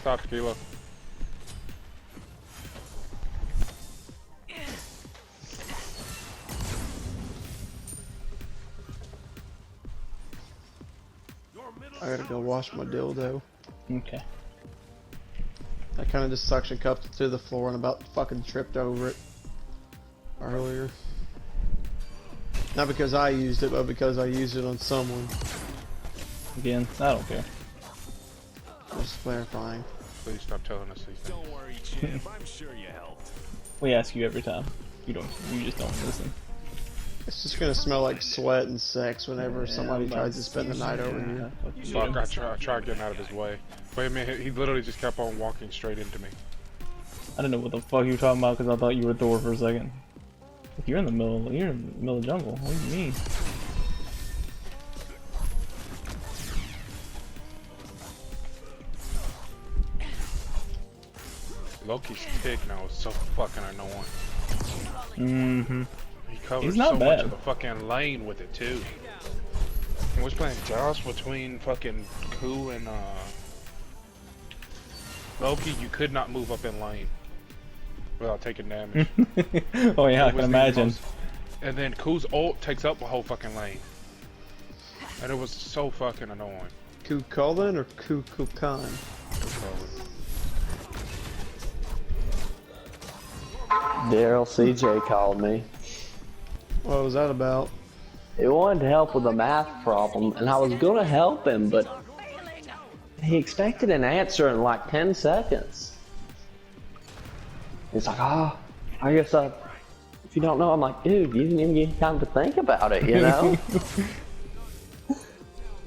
stopped, Kilo. I gotta go wash my dildo. Okay. I kind of just suction cupped it to the floor and about fucking tripped over it earlier. Not because I used it, but because I used it on someone. Again, I don't care. Just clarifying. Please stop telling us these things. Don't worry, champ. I'm sure you helped. We ask you every time. You just don't listen. It's just gonna smell like sweat and sex whenever somebody tries to spend the night over here. Fuck, I tried getting out of his way. Wait a minute, he literally just kept on walking straight into me. I didn't know what the fuck you were talking about because I thought you were Thor for a second. You're in the middle of the jungle. What do you mean? Loki's tick now is so fucking annoying. Mm-hmm. He covers He's not so bad. much of the fucking lane with it too. I was playing Josh between fucking Ku and Loki. You could not move up in lane without taking damage. Oh yeah, I It can was the imagine. most- And then Ku's ult takes up the whole fucking lane. And it was so fucking annoying. Kukulin or Kukulkan? Daryl CJ called me. What was that about? He wanted to help with a math problem, and I was gonna help him, but he expected an answer in like 10 seconds. He's like, oh, I guess if you don't know, I'm like, dude, you didn't even get time to think about it, you know?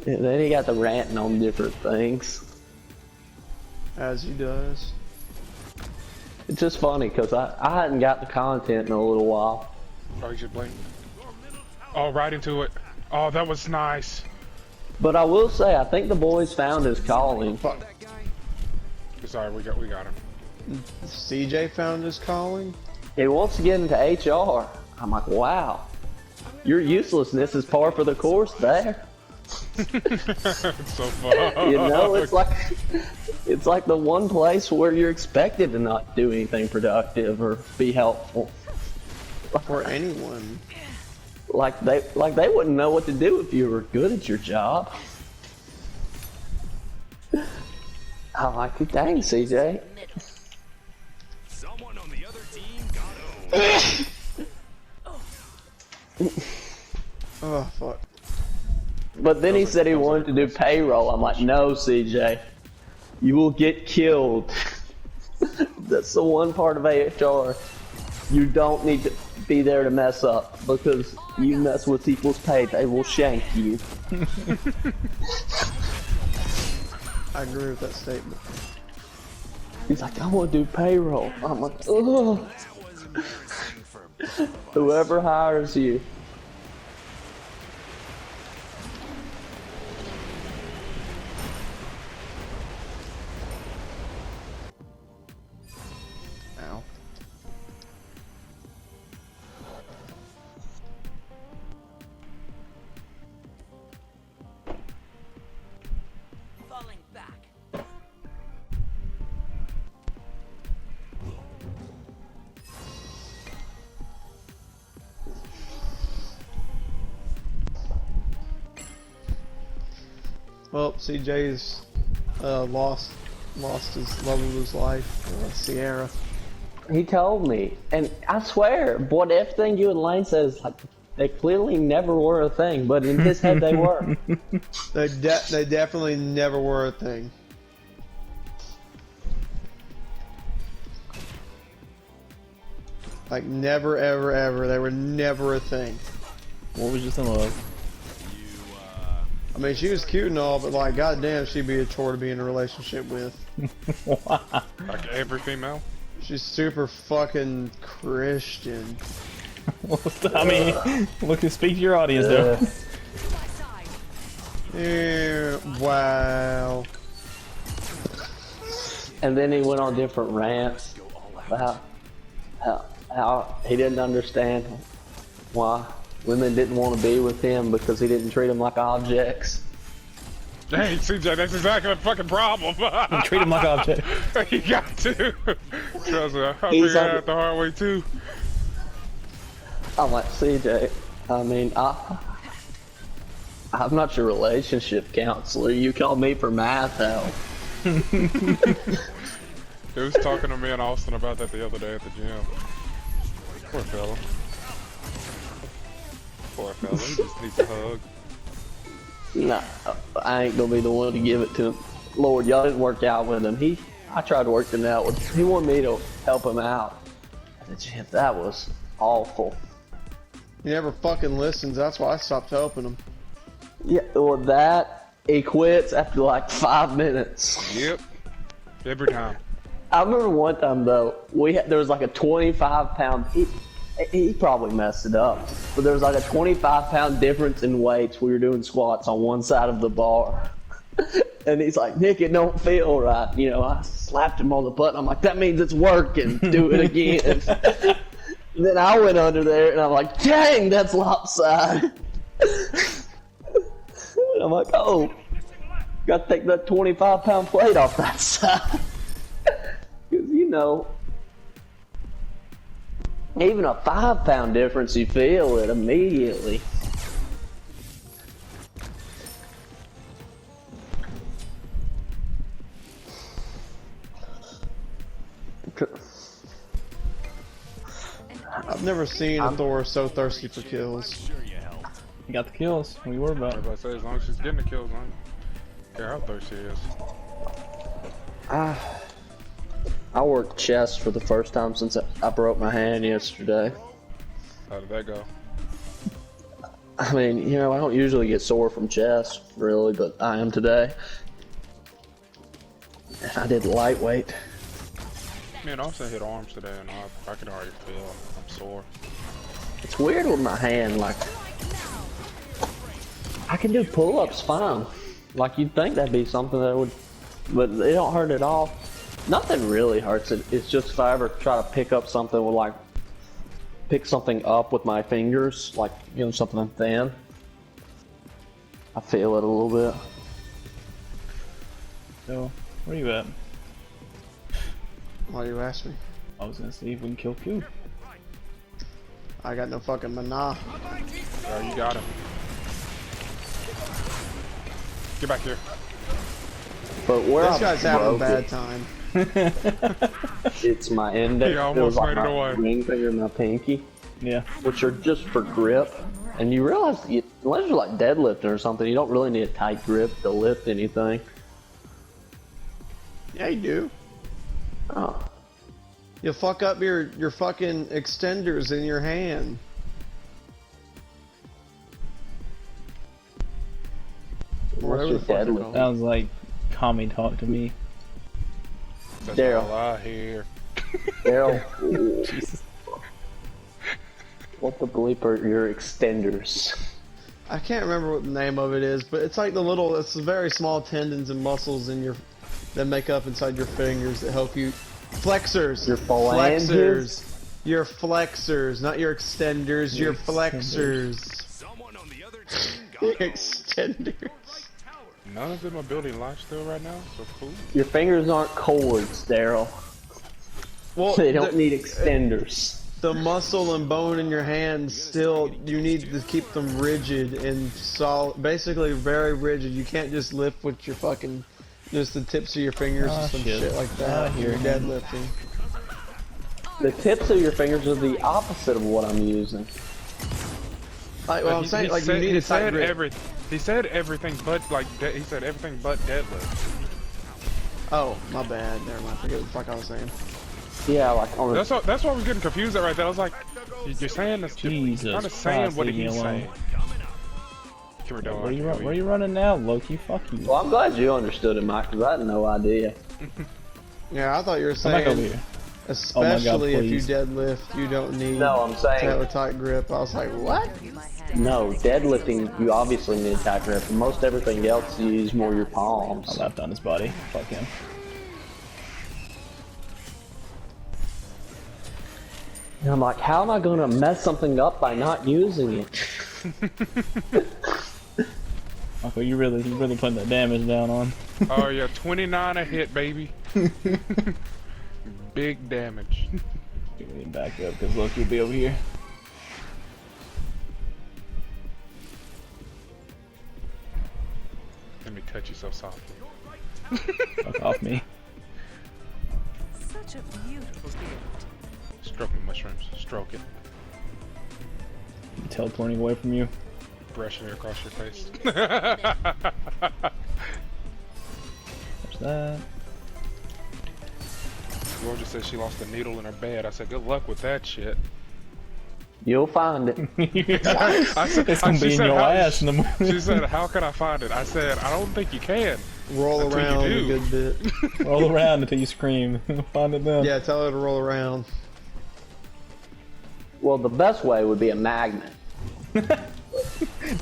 And then he got to ranting on different things. As he does. It's just funny, because I hadn't got the content in a little while. Oh, you just blinked. Oh, right into it. Oh, that was nice. But I will say, I think the boys found his calling. Fuck. Sorry, we got him. CJ found his calling? He wants to get into HR. I'm like, wow. Your uselessness is par for the course there. It's so fun. You know, it's like the one place where you're expected to not do anything productive or be helpful. Or anyone. Like they wouldn't know what to do if you were good at your job. I like it. Dang, CJ. Someone on the other team got owned. Oh, fuck. But then he said he wanted to do payroll. I'm like, no, CJ. You will get killed. That's the one part of HR you don't need to be there to mess up, because you mess with people's pay, they will shank you. I agree with that statement. He's like, I want to do payroll. I'm like, ugh. Whoever hires you. Ow. Falling back. Well, CJ's lost his love of his life, Sierra. He told me, and I swear, what everything you and Lane said is like, they clearly never were a thing, but in his head they were. They definitely never were a thing. Like never, ever, ever. They were never a thing. What was just in love? I mean, she was cute and all, but like, goddamn, she'd be a chore to be in a relationship with. Like every female. She's super fucking Christian. I mean, look and speak to your audience there. Yeah, wow. And then he went on different rants about how he didn't understand why women didn't want to be with him because he didn't treat them like objects. Hey, CJ, that's exactly the fucking problem. Treat him like object. You got to. Trust me, I He's figured it on- out the hard way too. I'm like, CJ, I mean, I'm not your relationship counselor. You call me for math help. He was talking to me and Austin about that the other day at the gym. Poor fella. Poor fella, he just needs a hug. Nah, I ain't gonna be the one to give it to him. Lord, y'all didn't work out with him. I tried to work him out with him. He wanted me to help him out. I said, "Shit, that was awful." He never fucking listens. That's why I stopped helping him. Yeah, well, he quits after like 5 minutes. Yep. Every time. I remember one time though, there was like a 25-pound. He probably messed it up, but there was like a 25-pound difference in weights. We were doing squats on one side of the bar, and he's like, "Nick, it don't feel right." You know, I slapped him on the butt. I'm like, "That means it's working. Do it again." Then I went under there, and I'm like, "Dang, that's lopsided." And I'm like, "Oh, got to take that 25-pound plate off that side." Because, you know, even a 5-pound difference, you feel it immediately. I've never seen a Thor so thirsty for kills. You got the kills. What you worry about? Everybody say as long as she's getting the kills, I don't care how thirsty she is. I worked chest for the first time since I broke my hand yesterday. How did that go? I mean, you know, I don't usually get sore from chest, really, but I am today. I did lightweight. Me and Austin hit arms today, and I can already feel I'm sore. It's weird with my hand, like, I can do pull-ups fine. Like, you'd think that'd be something that would, but they don't hurt at all. Nothing really hurts it. It's just if I ever try to pick up something with, like, pick something up with my fingers, like, you know, something thin, I feel it a little bit. So, where you at? Why you ask me? I was gonna see if we can kill Q. I got no fucking mana. Oh, you got him. Get back here. But where This I guy's having a broke bad it, time. it's my index. He almost It was like made it my away. ring finger and my pinky, Yeah. which are just for grip. And you realize, unless you're like deadlifting or something, you don't really need a tight grip to lift anything. Yeah, you do. Oh, You'll fuck up your fucking extenders in your hand. what's your the fuck they're deadlift? called. Sounds like Kami talk to me. That's Daryl. all I hear. Daryl, Jesus. what the bleep are your extenders? I can't remember what the name of it is, but it's like it's the very small tendons and muscles in that make up inside your fingers that help you. Flexors. Your phalanges? Flexors. Your flexors, not your extenders. Your flexors. Someone on the other team Your got extenders. None of them are building life still right now, so cool. Your fingers aren't cords, Daryl. Well, They don't need extenders. the muscle and bone in your hands still, you need to keep them rigid and solid, basically very rigid. You can't just lift with your fucking, just the tips of your fingers Ah, and some shit. shit like Ah, that. here You're it comes. deadlifting. The tips of your fingers are the opposite of what I'm using. Like, well, I'm saying, like, you need a tight grip. He said everything but he said everything but deadlift. Oh, my bad. Never mind. I forget what the fuck I was saying. Yeah, like on That's why I was getting confused at right there. I was like, you're saying this. Jesus You're kind of saying Christ, what leave me he's alone. saying. Come here, dog. Where you running now, Loki? Fuck you. Well, I'm glad you understood it, Mike, because I had no idea. Yeah, I thought you were Come back over saying, here. especially if you please. deadlift, you don't need No, I'm to have saying, a tight grip. I was like, what? no, deadlifting, you obviously need a tight grip. For most everything else, you use more your I palms. laughed on his body. Fuck him. And I'm like, how am I going to mess something up by not using it? Uncle, you really putting that damage down on. Oh yeah, 29 a hit, baby. Big damage. Get me back up, cause look, you'll be over here. Let me touch you so softly. Fuck off me. Such a beautiful gift. Stroke my mushrooms. Stroke it. Teleporting away from you. Brushing it across your face. What's that? Georgia said she lost a needle in her bed. I said, good luck with that shit. You'll find it. I said, It's gonna be in your ass in the morning. She said, how can I find it? I said, I don't think you can. Roll Until around you a do. good bit. Roll around until you scream. Find it then. Yeah, tell her to roll around. Well, the best way would be a magnet.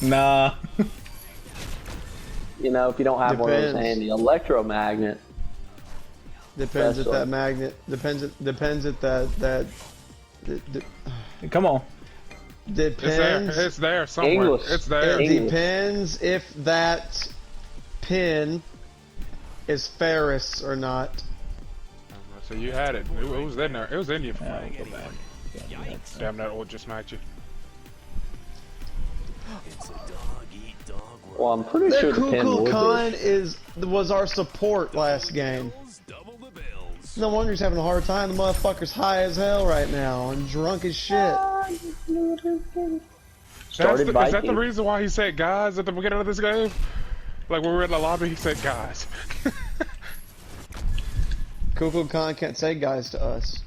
Nah. You know, if you don't have one of those Depends. handy electromagnet. Depends That's at that right. magnet. Depends at that. Come on. Depends. It's there somewhere. English. It's there. It English. depends if that pin is ferrous or not. So you had it. It was in there. It was in you. Yeah, we'll go back. Damn, that old just smacked you. It's a dog eat dog world. Well, I'm pretty The sure the pin Kukul would Khan be. was our support last game. Double the bills. No wonder he's having a hard time. The motherfucker's high as hell right now and drunk as shit. Started Is that the biking. reason why he said guys at the beginning of this game? Like when we were in the lobby, he said guys. Kukul Khan can't say guys to us.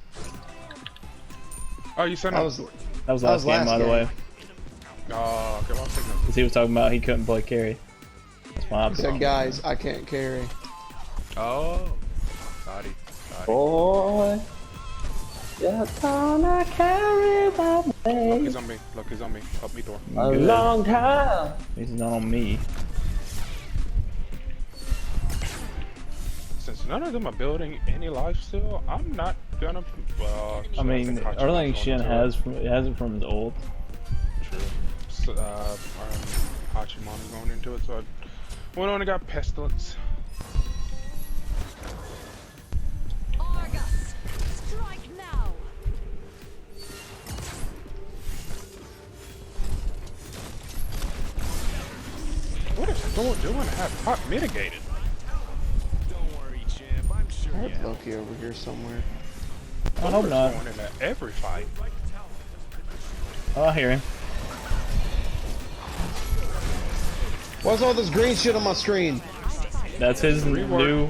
Oh, you said That no. was That was That was last game, last by the game. way. Oh, okay, well, I'm thinking Because he was talking about he couldn't play carry. That's why I he said guys, I can't carry. oh, naughty. Boy, you're gonna carry my Look, weight he's on me. Look, he's on me. Help me, Thor. a Good. long time. He's not on me. Since none of them are building any life still, I'm not gonna. Well, I mean, think Hachiman's Erlang going Shin to has it from his old. True. So, Hachiman is going into it, so we only got Pestilence. Argus, strike now. What is Thor doing to have Hot mitigated? Don't worry, champ. I'm sure I you had have. Loki over here somewhere. I hope Thor's not. going into every fight. Oh, I hear him. What's all this green shit on my screen? That's his Rework. new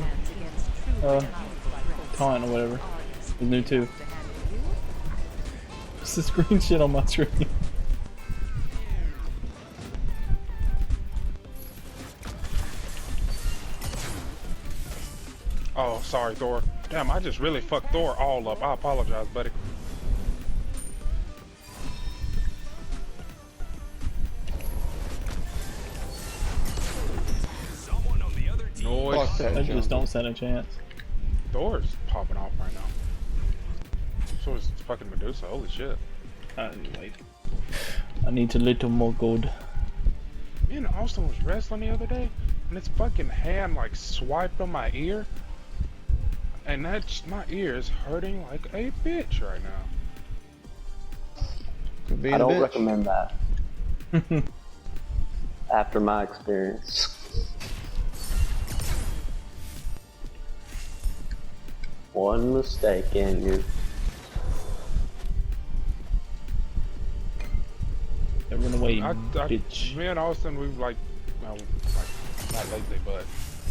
taunt or whatever. His new 2. What's this green shit on my screen? Oh, sorry, Thor. Damn, I just really fucked Thor all up. I apologize, buddy. Someone on the other team. Noise. Fuck that I just junk. don't stand a chance. Thor's popping off right now. So is fucking Medusa. Holy shit. Wait. I need a little more gold. Me and Austin was wrestling the other day, and his fucking hand like swiped on my ear, and that's my ear is hurting like a bitch right now. Could be I a don't bitch. recommend that. After my experience. One mistake and you. Run away, I, bitch. me and Austin, we've like, well, like not lately, but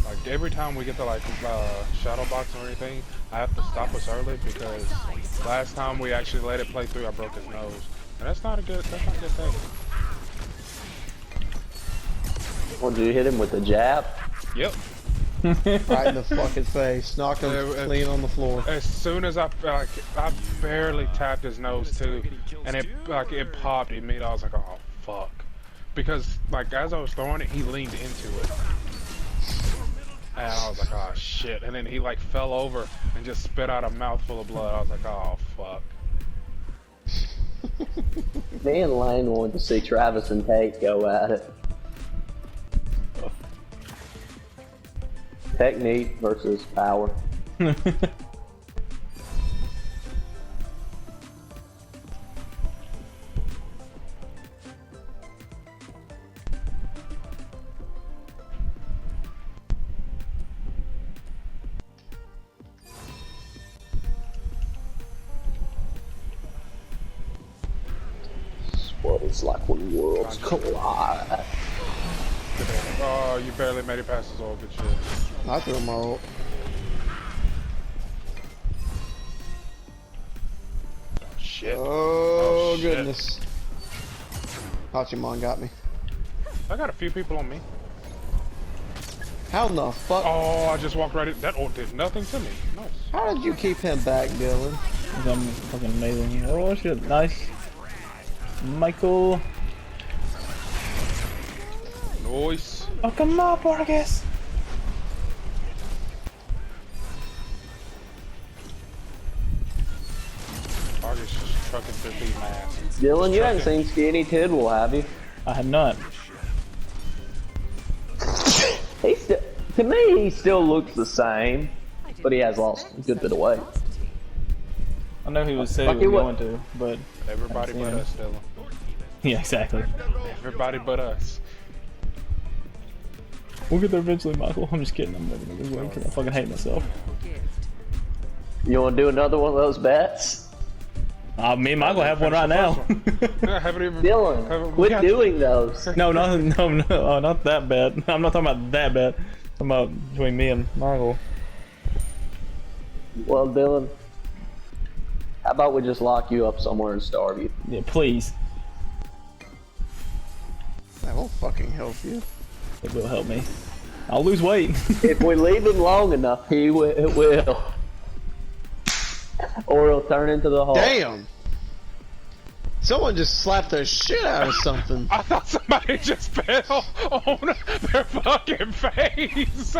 like every time we get to like shadow box or anything, I have to stop us early because last time we actually let it play through, I broke his nose, and that's not a good thing. Well, did you hit him with a jab? Yep. Right in the fucking face. Knocked him clean on the floor. As soon as I barely tapped his nose too, and it popped immediately. I was like, oh fuck, because like as I was throwing it, he leaned into it, and I was like, oh shit, and then he like fell over and just spit out a mouthful of blood. I was like, oh fuck. Me and Lane wanted to see Travis and Tate go at it. Technique versus power. What it's like when worlds collide. Oh, you barely made it past his ult. Good shit. I threw my ult. Shit. Oh, shit. goodness. Pachimon got me. I got a few people on me. How in the fuck? Oh, I just walked right in. That ult did nothing to me. Nice. How did you keep him back, Dylan? I'm fucking amazing. Oh shit, nice. Michael. Nice. Oh, come on, Argus. Argus just trucking through these ass. Dylan, you haven't seen Skinny Tidwell, have you? I have not. He still, to me, he still looks the same, but he has lost a good bit of weight. I know he was saying Like he he was wa- going to, but Everybody but us, Dylan. yeah, exactly. Everybody but us. We'll get there eventually, Michael. I'm just kidding. I'm never gonna lose weight because I fucking hate myself. You want to do another one of those bets? Me and Michael have one right now. I haven't even. Dylan, quit doing those. No, not that bad. I'm not talking about that bad. I'm talking about between me and Michael. Well, Dylan, how about we just lock you up somewhere and starve you? Yeah, please. That won't fucking help you. It will help me. I'll lose weight. If we leave him long enough, it will. Or he'll turn into the hole. Damn! Someone just slapped the shit out of something. I thought somebody just fell on their fucking face.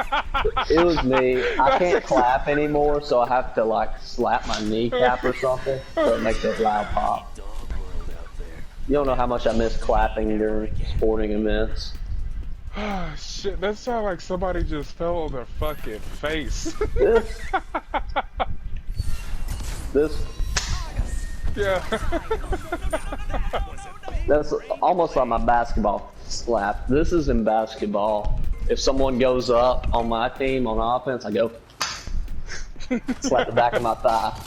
It was me. I can't clap anymore, so I have to like slap my kneecap or something so it makes a loud pop. You don't know how much I miss clapping during sporting events. Oh, shit, that sounded like somebody just fell on their fucking face. This Yeah. That's almost like my basketball slap. This is in basketball. If someone goes up on my team on offense, I go slap the back of my thigh.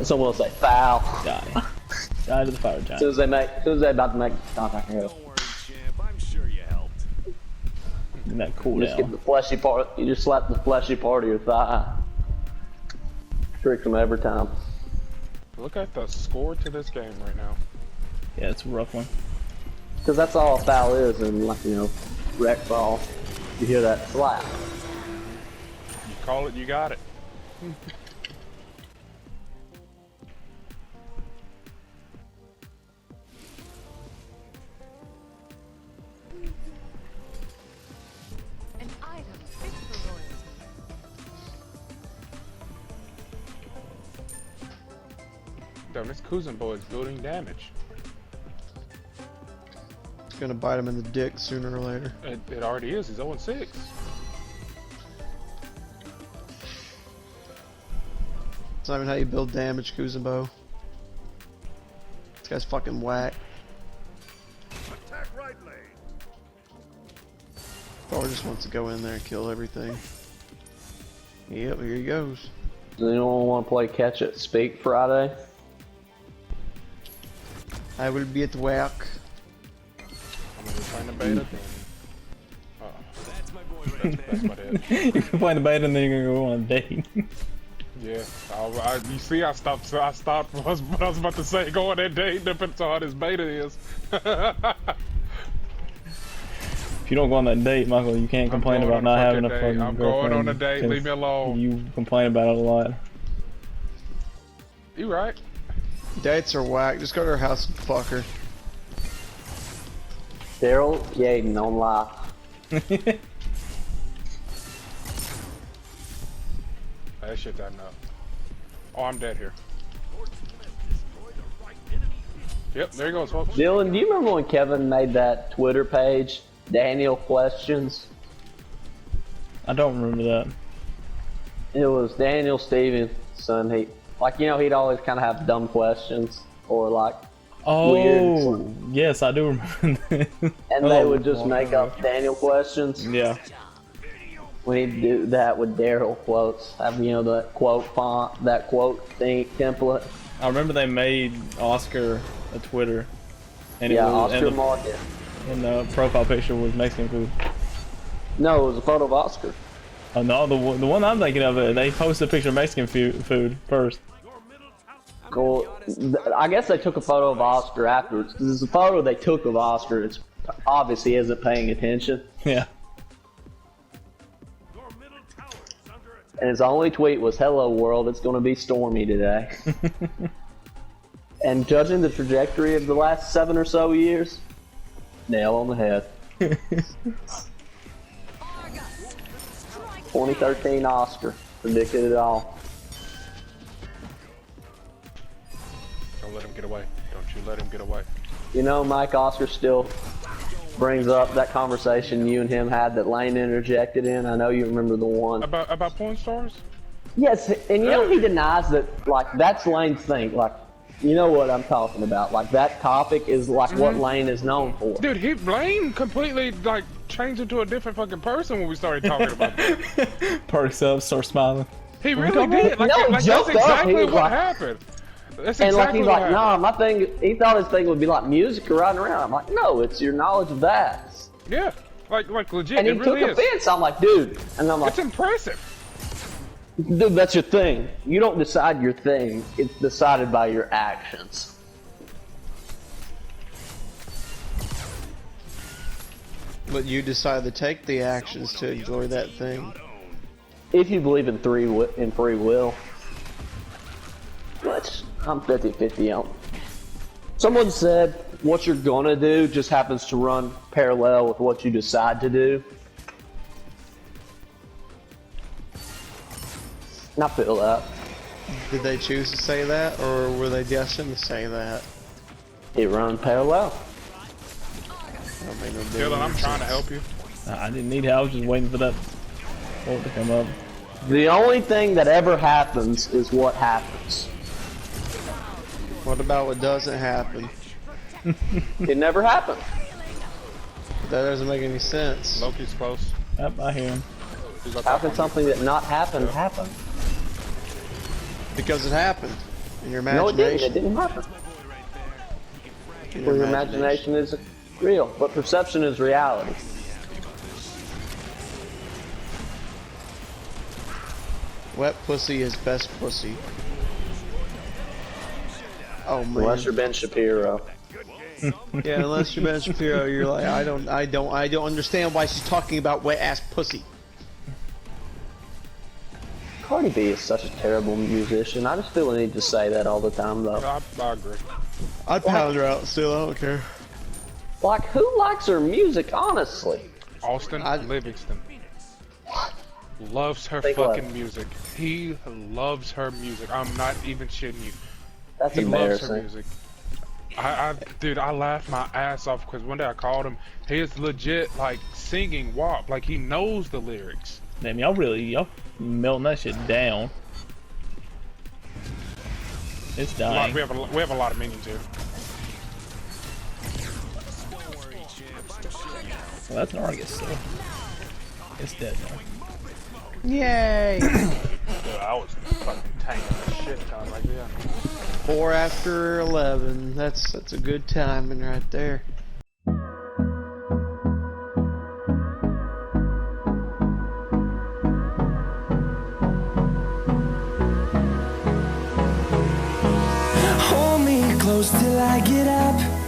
Someone will say foul. Die. Die to the fire giant. As soon as they about to make contact, I go. Don't worry, champ. I'm sure you helped. And that cool You just get down. the fleshy part. You just slap the fleshy part of your thigh. Tricks them every time. Look at the score to this game right now. Yeah, it's a rough one. Because that's all a foul is, and like rec ball. You hear that slap. You call it, you got it. An item fit for royalty. Damn, this Kuzenbo is building damage. It's gonna bite him in the dick sooner or later. It already is. He's 0-6. It's not even how you build damage, Kuzenbo. This guy's fucking whack. Attack right lane. Thor just wants to go in there and kill everything. Yep, here he goes. Does anyone want to play catch it speak Friday? I will be at work. I'm gonna find a beta then. That's my boy right there. That's my dad. You can find the bait and then you're gonna go on a date. Yeah. You see, I stopped what I was about to say. Go on that date, depends on how this beta is. If you don't go on that date, Michael, you can't complain going about on not a having a fucking fucking date. I'm girlfriend. going on a date, leave me 'cause alone. You complain about it a lot. You right. Dates are whack. Just go to her house and fuck her. Daryl Yaden on live. That shit's adding up. Oh, I'm dead here. Yep, there he goes, folks. Dylan, do you remember when Kevin made that Twitter page, Daniel Questions? I don't remember that. It was Daniel Stevenson. He'd always kind of have dumb questions or like Oh, weird. yes, I do remember that. And they would just make up Daniel questions. Yeah. We need to do that with Daryl quotes. Have the quote font, that quote thing template. I remember they made Oscar a Twitter. And Yeah, it was, Oscar Market. and the profile picture was Mexican food. No, it was a photo of Oscar. Oh no, the one I'm thinking of, they posted a picture of Mexican food first. Cool. I guess they took a photo of Oscar afterwards. Because it's a photo they took of Oscar. It's obviously isn't paying attention. Yeah. And his only tweet was, "Hello world, it's going to be stormy today." And judging the trajectory of the last 7 or so years, nail on the head. 2013 Oscar predicted it all. Don't let him get away. Don't you let him get away. You know, Mike, Oscar still brings up that conversation you and him had that Lane interjected in. I know you remember the one. About porn stars? Yes, and you know he denies that, like, that's Lane's thing. Like, you know what I'm talking about. Like, that topic is, like, what Lane is known for. Dude, Lane completely, like, changed into a different fucking person when we started talking about that. Perks up, start smiling. He really did. Like, No, he that's joked up. exactly He was what like- happened. That's And, like, exactly he's what like, happened. nah, my thing, he thought his thing would be, like, music or riding around. I'm like, no, it's your knowledge of that. Yeah, like legit, And he it took really is. offense. I'm like, dude. And I'm like, It's impressive. dude, that's your thing. You don't decide your thing. It's decided by your actions. But you decide to take the actions to enjoy that thing. If you believe in free will. Which, I'm 50-50 on. Someone said, what you're gonna do just happens to run parallel with what you decide to do. And I feel that. Did they choose to say that, or were they destined to say that? It runs parallel. That made no Dylan, I'm difference. trying to help you. I didn't need help, I was just waiting for that quote to come up. The only thing that ever happens is what happens. What about what doesn't happen? It never happened. That doesn't make any sense. Loki's close. Yep, I hear him. He's up How top can on something that not happened happen? Because it happened. In your No, it didn't. It imagination. didn't happen. In Well, your imagination is real, but perception is reality. Wet pussy is best pussy. Oh man. Unless you're Ben Shapiro. Yeah, unless you're Ben Shapiro, you're like, I don't understand why she's talking about wet ass pussy. Cardi B is such a terrible musician. I just feel the need to say that all the time, though. I agree. I'd pound her out still, I don't care. Like, who likes her music, honestly? Austin Livingston loves her Think fucking what? music. He loves her music. I'm not even shitting you. That's He loves her embarrassing. music. Dude, I laughed my ass off because one day I called him. He is legit like singing WAP, like he knows the lyrics. Damn, y'all melting that shit down. It's dying. We have a lot of minions here. Well, that's an Argus, so it's dead now. Yay! Dude, I was fucking tanking the shit ton right there. 4 after 11. That's a good timing right there. Hold me close till I get up.